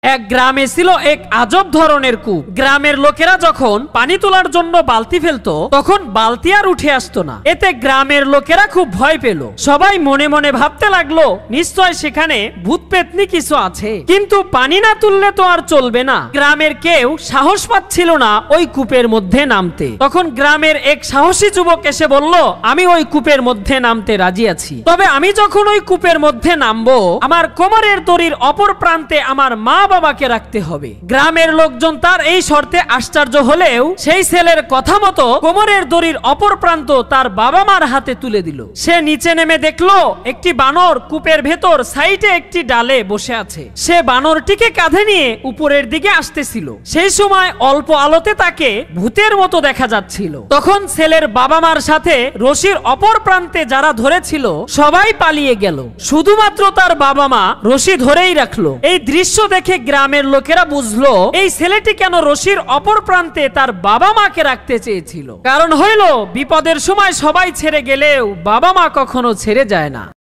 এক গ্রামে ছিল এক আজব ধরনের কূপ। গ্রামের লোকেরা যখন পানি তোলার জন্য বালতি ফেলতো তখন বালতি আর উঠে আসতো না। এতে গ্রামের লোকেরা খুব ভয় পেল। সবাই মনে মনে ভাবতে লাগলো নিশ্চয় সেখানে ভূত পেতনি কিছু আছে, কিন্তু পানি না তুললে তো আর চলবে না। গ্রামের কেউ সাহস পাচ্ছিল না ওই কূপের মধ্যে নামতে। তখন গ্রামের এক সাহসী যুবক এসে বলল, আমি ওই কূপের মধ্যে নামতে রাজি আছি, তবে আমি যখন ওই কূপের মধ্যে নামবো আমার কোমরের দড়ির অপর প্রান্তে আমার মা বাবাকে রাখতে হবে। গ্রামের লোকজন তার এই শর্তে আশ্চর্য হলেও সেই ছেলের কথা মতো কোমরের দড়ির অপর প্রান্ত তার বাবা মার হাতে তুলে দিল। সে নিচে নেমে দেখলো একটি বানর কূপের ভেতর সাইডে একটি ডালে বসে আছে। সে বানরটিকে কাঁধে নিয়ে উপরের দিকে আসতেছিল। সেই সময় অল্প আলোতে তাকে ভূতের মতো দেখা যাচ্ছিল। তখন ছেলের বাবা মার সাথে রশির অপর প্রান্তে যারা ধরেছিল সবাই পালিয়ে গেল, শুধুমাত্র তার বাবা মা রশি ধরেই রাখলো। এই দৃশ্য দেখে গ্রামের লোকেরা বুঝলো এই ছেলেটি কেন রশির অপর প্রান্তে তার বাবা মাকে রাখতে চেয়েছিল। কারণ হইল বিপদের সময় সবাই ছেড়ে গেলেও বাবা মা কখনো ছেড়ে যায় না।